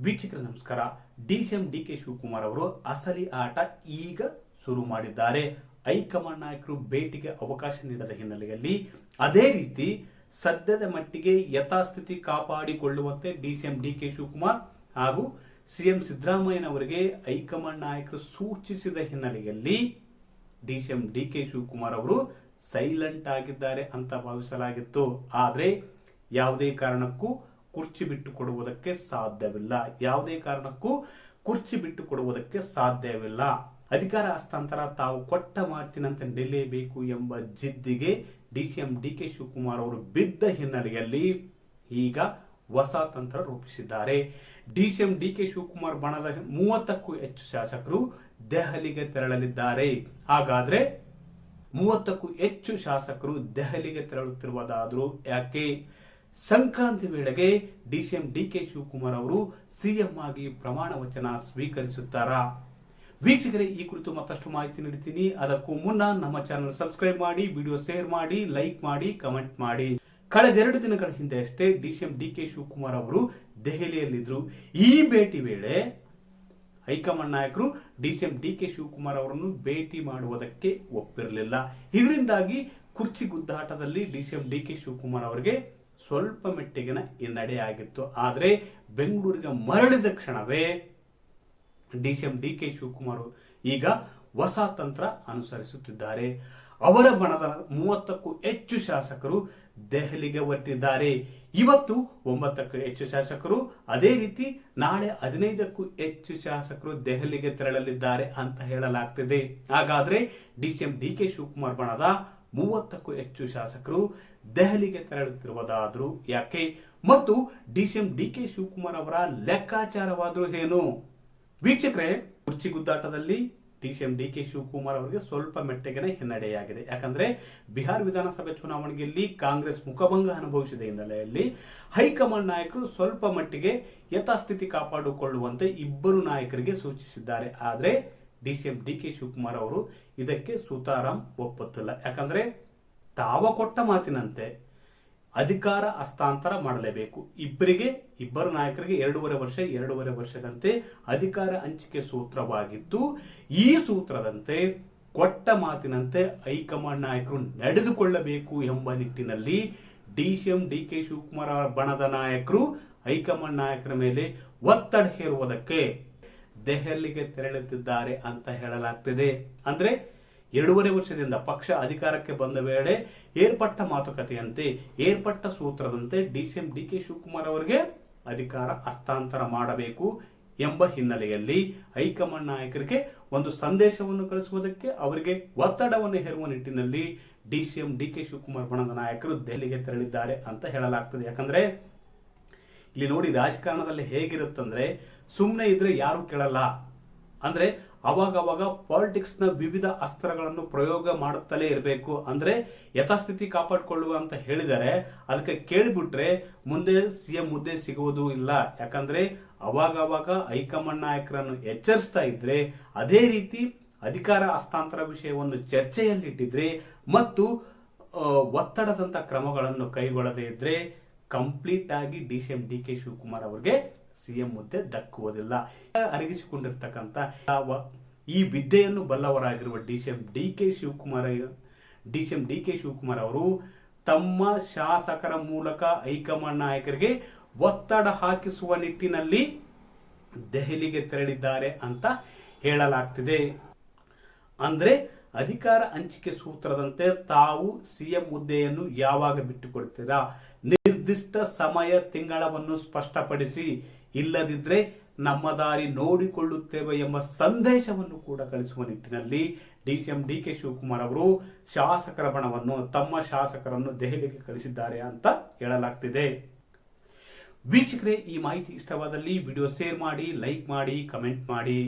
ವೀಕ್ಷಕರ ನಮಸ್ಕಾರ. DCM DK Shivakumar ಅವರು ಅಸಲಿ ಆಟ ಈಗ ಶುರು ಮಾಡಿದ್ದಾರೆ. ಹೈಕಮಾಂಡ್ ನಾಯಕರು ಭೇಟಿಗೆ ಅವಕಾಶ ನೀಡದ ಹಿನ್ನೆಲೆಯಲ್ಲಿ ಅದೇ ರೀತಿ ಸದ್ಯದ ಮಟ್ಟಿಗೆ ಯಥಾಸ್ಥಿತಿ ಕಾಪಾಡಿಕೊಳ್ಳುವಂತೆ ಡಿಸಿಎಂ ಡಿಕೆ ಶಿವಕುಮಾರ್ ಹಾಗೂ ಸಿಎಂ ಸಿದ್ದರಾಮಯ್ಯನವರಿಗೆ ಹೈಕಮಾಂಡ್ ನಾಯಕರು ಸೂಚಿಸಿದ ಹಿನ್ನೆಲೆಯಲ್ಲಿ ಡಿಸಿಎಂ ಡಿಕೆ ಶಿವಕುಮಾರ್ ಅವರು ಸೈಲೆಂಟ್ ಆಗಿದ್ದಾರೆ ಅಂತ ಭಾವಿಸಲಾಗಿತ್ತು. ಆದರೆ ಯಾವುದೇ ಕಾರಣಕ್ಕೂ ಕುರ್ಚಿ ಬಿಟ್ಟು ಕೊಡುವುದಕ್ಕೆ ಸಾಧ್ಯವಿಲ್ಲ. ಯಾವುದೇ ಕಾರಣಕ್ಕೂ ಕುರ್ಚಿ ಬಿಟ್ಟು ಕೊಡುವುದಕ್ಕೆ ಸಾಧ್ಯವಿಲ್ಲ. ಅಧಿಕಾರ ಹಸ್ತಾಂತರ ತಾವು ಕೊಟ್ಟ ಮಾತಿನಂತೆ ನಿಲ್ಲಬೇಕು ಎಂಬ ಜಿದ್ದಿಗೆ ಡಿಸಿಎಂ ಡಿಕೆ ಶಿವಕುಮಾರ್ ಅವರು ಬಿದ್ದ ಹಿನ್ನೆಲೆಯಲ್ಲಿ ಈಗ ಹೊಸ ತಂತ್ರ ರೂಪಿಸಿದ್ದಾರೆ. ಡಿಸಿಎಂ ಡಿಕೆ ಶಿವಕುಮಾರ್ ಬಣದ 30ಕ್ಕೂ ಹೆಚ್ಚು ಶಾಸಕರು ದೆಹಲಿಗೆ ತೆರಳಲಿದ್ದಾರೆ. ಹಾಗಾದ್ರೆ 30ಕ್ಕೂ ಹೆಚ್ಚು ಶಾಸಕರು ದೆಹಲಿಗೆ ತೆರಳುತ್ತಿರುವುದಾದರೂ ಯಾಕೆ? ಸಂಕ್ರಾಂತಿ ವೇಳೆಗೆ ಡಿಸಿಎಂ ಡಿಕೆ ಶಿವಕುಮಾರ್ ಅವರು ಸಿಎಂ ಆಗಿ ಪ್ರಮಾಣ ವಚನ ಸ್ವೀಕರಿಸುತ್ತಾರಾ? ವೀಕ್ಷಕರೇ, ಈ ಕುರಿತು ಮತ್ತಷ್ಟು ಮಾಹಿತಿ ನೀಡುತ್ತೀನಿ. ಅದಕ್ಕೂ ಮುನ್ನ ನಮ್ಮ ಚಾನೆಲ್ ಸಬ್ಸ್ಕ್ರೈಬ್ ಮಾಡಿ, ವಿಡಿಯೋ ಶೇರ್ ಮಾಡಿ, ಲೈಕ್ ಮಾಡಿ, ಕಮೆಂಟ್ ಮಾಡಿ. ಕಳೆದ 2 ದಿನಗಳ ಹಿಂದೆ ಅಷ್ಟೇ ಡಿಸಿಎಂ ಡಿಕೆ ಶಿವಕುಮಾರ್ ಅವರು ದೆಹಲಿಯಲ್ಲಿದ್ದರು. ಈ ಭೇಟಿ ವೇಳೆ ಹೈಕಮಾಂಡ್ ನಾಯಕರು ಡಿಸಿಎಂ ಡಿಕೆ ಶಿವಕುಮಾರ್ ಅವರನ್ನು ಭೇಟಿ ಮಾಡುವುದಕ್ಕೆ ಒಪ್ಪಿರಲಿಲ್ಲ. ಇದರಿಂದಾಗಿ ಕುರ್ಚಿ ಗುದ್ದಾಟದಲ್ಲಿ ಡಿಸಿಎಂ ಡಿಕೆ ಶಿವಕುಮಾರ್ ಅವರಿಗೆ ಸ್ವಲ್ಪ ಮಟ್ಟಿಗಿನ ಹಿನ್ನಡೆಯಾಗಿತ್ತು. ಆದರೆ ಬೆಂಗಳೂರಿಗೆ ಮರಳಿದ ಕ್ಷಣವೇ ಡಿಸಿಎಂ ಡಿಕೆ ಶಿವಕುಮಾರ್ ಈಗ ಹೊಸ ತಂತ್ರ ಅನುಸರಿಸುತ್ತಿದ್ದಾರೆ. ಅವರ ಬಣದ 30ಕ್ಕೂ ಹೆಚ್ಚು ಶಾಸಕರು ದೆಹಲಿಗೆ ಹೊರಟಿದ್ದಾರೆ. ಇವತ್ತು 9ಕ್ಕೂ ಹೆಚ್ಚು ಶಾಸಕರು, ಅದೇ ರೀತಿ ನಾಳೆ 15ಕ್ಕೂ ಹೆಚ್ಚು ಶಾಸಕರು ದೆಹಲಿಗೆ ತೆರಳಲಿದ್ದಾರೆ ಅಂತ ಹೇಳಲಾಗ್ತಿದೆ. ಹಾಗಾದ್ರೆ ಡಿಸಿಎಂ ಡಿಕೆ ಶಿವಕುಮಾರ್ ಬಣದ 30ಕ್ಕೂ ಹೆಚ್ಚು ಶಾಸಕರು ದೆಹಲಿಗೆ ತೆರಳುತ್ತಿರುವುದಾದರೂ ಯಾಕೆ? ಮತ್ತು ಡಿಸಿಎಂ ಡಿಕೆ ಶಿವಕುಮಾರ್ ಅವರ ಲೆಕ್ಕಾಚಾರವಾದರೂ ಏನು? ವೀಕ್ಷಕರೇ, ಕುರ್ಚಿ ಗುದ್ದಾಟದಲ್ಲಿ ಡಿಸಿಎಂ ಡಿಕೆ ಶಿವಕುಮಾರ್ ಅವರಿಗೆ ಸ್ವಲ್ಪ ಮೆಟ್ಟಗಿನ ಹಿನ್ನಡೆಯಾಗಿದೆ. ಯಾಕಂದ್ರೆ ಬಿಹಾರ ವಿಧಾನಸಭೆ ಚುನಾವಣೆಯಲ್ಲಿ ಕಾಂಗ್ರೆಸ್ ಮುಖಭಂಗ ಅನುಭವಿಸಿದ ಹಿನ್ನೆಲೆಯಲ್ಲಿ ಹೈಕಮಾಂಡ್ ನಾಯಕರು ಸ್ವಲ್ಪ ಮಟ್ಟಿಗೆ ಯಥಾಸ್ಥಿತಿ ಕಾಪಾಡಿಕೊಳ್ಳುವಂತೆ ಇಬ್ಬರು ನಾಯಕರಿಗೆ ಸೂಚಿಸಿದ್ದಾರೆ. ಆದರೆ ಡಿಸಿಎಂ ಡಿಕೆ ಶಿವಕುಮಾರ್ ಅವರು ಇದಕ್ಕೆ ಸುತಾರಾಮ್ ಒಪ್ಪುತ್ತಿಲ್ಲ. ಯಾಕಂದ್ರೆ ತಾವ ಕೊಟ್ಟ ಮಾತಿನಂತೆ ಅಧಿಕಾರ ಹಸ್ತಾಂತರ ಮಾಡಲೇಬೇಕು. ಇಬ್ಬರು ನಾಯಕರಿಗೆ 2.5 ವರ್ಷದಂತೆ ಅಧಿಕಾರ ಹಂಚಿಕೆ ಸೂತ್ರವಾಗಿತ್ತು. ಈ ಸೂತ್ರದಂತೆ ಕೊಟ್ಟ ಮಾತಿನಂತೆ ಹೈಕಮಾಂಡ್ ನಾಯಕರು ನಡೆದುಕೊಳ್ಳಬೇಕು ಎಂಬ ನಿಟ್ಟಿನಲ್ಲಿ ಡಿಸಿಎಂ ಡಿಕೆ ಶಿವಕುಮಾರ್ ಬಣದ ನಾಯಕರು ಹೈಕಮಾಂಡ್ ನಾಯಕರ ಮೇಲೆ ಒತ್ತಡ ಹೇರುವುದಕ್ಕೆ ದೆಹಲಿಗೆ ತೆರಳುತ್ತಿದ್ದಾರೆ ಅಂತ ಹೇಳಲಾಗ್ತಿದೆ. ಅಂದ್ರೆ 2.5 ವರ್ಷದಿಂದ ಪಕ್ಷ ಅಧಿಕಾರಕ್ಕೆ ಬಂದ ವೇಳೆ ಏರ್ಪಟ್ಟ ಮಾತುಕತೆಯಂತೆ, ಏರ್ಪಟ್ಟ ಸೂತ್ರದಂತೆ ಡಿಸಿಎಂ ಡಿಕೆ ಶಿವಕುಮಾರ್ ಅವರಿಗೆ ಅಧಿಕಾರ ಹಸ್ತಾಂತರ ಮಾಡಬೇಕು ಎಂಬ ಹಿನ್ನೆಲೆಯಲ್ಲಿ ಹೈಕಮಾಂಡ್ ನಾಯಕರಿಗೆ ಒಂದು ಸಂದೇಶವನ್ನು ಕಳಿಸುವುದಕ್ಕೆ, ಅವರಿಗೆ ಒತ್ತಡವನ್ನು ಹೇರುವ ನಿಟ್ಟಿನಲ್ಲಿ ಡಿಸಿಎಂ ಡಿಕೆ ಶಿವಕುಮಾರ್ ಬಣದ ನಾಯಕರು ದೆಹಲಿಗೆ ತೆರಳಿದ್ದಾರೆ ಅಂತ ಹೇಳಲಾಗ್ತದೆ. ಯಾಕಂದ್ರೆ ಇಲ್ಲಿ ನೋಡಿ, ರಾಜಕಾರಣದಲ್ಲಿ ಹೇಗಿರುತ್ತಂದ್ರೆ ಸುಮ್ಮನೆ ಇದ್ರೆ ಯಾರು ಕೇಳಲ್ಲ. ಅಂದ್ರೆ ಅವಾಗ ಪಾಲಿಟಿಕ್ಸ್ ನ ವಿವಿಧ ಅಸ್ತ್ರಗಳನ್ನು ಪ್ರಯೋಗ ಮಾಡುತ್ತಲೇ ಇರಬೇಕು. ಅಂದ್ರೆ ಯಥಾಸ್ಥಿತಿ ಕಾಪಾಡಿಕೊಳ್ಳುವ ಅಂತ ಹೇಳಿದರೆ ಅದಕ್ಕೆ ಕೇಳಿಬಿಟ್ರೆ ಮುಂದೆ ಸಿಎಂ ಹುದ್ದೆ ಸಿಗುವುದು ಇಲ್ಲ. ಯಾಕಂದ್ರೆ ಅವಾಗ ಹೈಕಮಾಂಡ್ ನಾಯಕರನ್ನು ಎಚ್ಚರಿಸ್ತಾ ಇದ್ರೆ, ಅದೇ ರೀತಿ ಅಧಿಕಾರ ಹಸ್ತಾಂತರ ವಿಷಯವನ್ನು ಚರ್ಚೆಯಲ್ಲಿಟ್ಟಿದ್ರೆ ಮತ್ತು ಒತ್ತಡದಂತ ಕ್ರಮಗಳನ್ನು ಕೈಗೊಳ್ಳದೇ ಇದ್ರೆ ಕಂಪ್ಲೀಟ್ ಆಗಿ ಡಿಸಿಎಂ ಡಿಕೆ ಶಿವಕುಮಾರ್ ಅವರಿಗೆ ಸಿಎಂ ಹುದ್ದೆ ದಕ್ಕುವುದಿಲ್ಲ. ಅರಗಿಸಿಕೊಂಡಿರ್ತಕ್ಕಂಥ ಈ ವಿದ್ಯೆಯನ್ನು ಬಲ್ಲವರಾಗಿರುವ ಡಿಸಿಎಂ ಡಿಕೆ ಶಿವಕುಮಾರ್ ಅವರು ತಮ್ಮ ಶಾಸಕರ ಮೂಲಕ ಹೈಕಮಾಂಡ್ ನಾಯಕರಿಗೆ ಒತ್ತಡ ಹಾಕಿಸುವ ನಿಟ್ಟಿನಲ್ಲಿ ದೆಹಲಿಗೆ ತೆರಳಿದ್ದಾರೆ ಅಂತ ಹೇಳಲಾಗ್ತಿದೆ. ಅಂದ್ರೆ ಅಧಿಕಾರ ಹಂಚಿಕೆ ಸೂತ್ರದಂತೆ ತಾವು ಸಿಎಂ ಹುದ್ದೆಯನ್ನು ಯಾವಾಗ ಬಿಟ್ಟುಕೊಡ್ತೀರಾ? ನಿರ್ದಿಷ್ಟ ಸಮಯ ತಿಂಗಳವನ್ನು ಸ್ಪಷ್ಟಪಡಿಸಿ, ಇಲ್ಲದಿದ್ರೆ ನಮ್ಮ ದಾರಿ ನೋಡಿಕೊಳ್ಳುತ್ತೇವೆ ಎಂಬ ಸಂದೇಶವನ್ನು ಕೂಡ ಕಳಿಸುವ ನಿಟ್ಟಿನಲ್ಲಿ ಡಿಸಿಎಂ ಡಿಕೆ ಶಿವಕುಮಾರ್ ಅವರು ಶಾಸಕರ ಬಣವನ್ನು, ತಮ್ಮ ಶಾಸಕರನ್ನು ದೆಹಲಿಗೆ ಕಳಿಸಿದ್ದಾರೆ ಅಂತ ಹೇಳಲಾಗ್ತಿದೆ. ವೀಕ್ಷಕರೇ, ಈ ಮಾಹಿತಿ ಇಷ್ಟವಾದಲ್ಲಿ ವಿಡಿಯೋ ಶೇರ್ ಮಾಡಿ, ಲೈಕ್ ಮಾಡಿ, ಕಮೆಂಟ್ ಮಾಡಿ.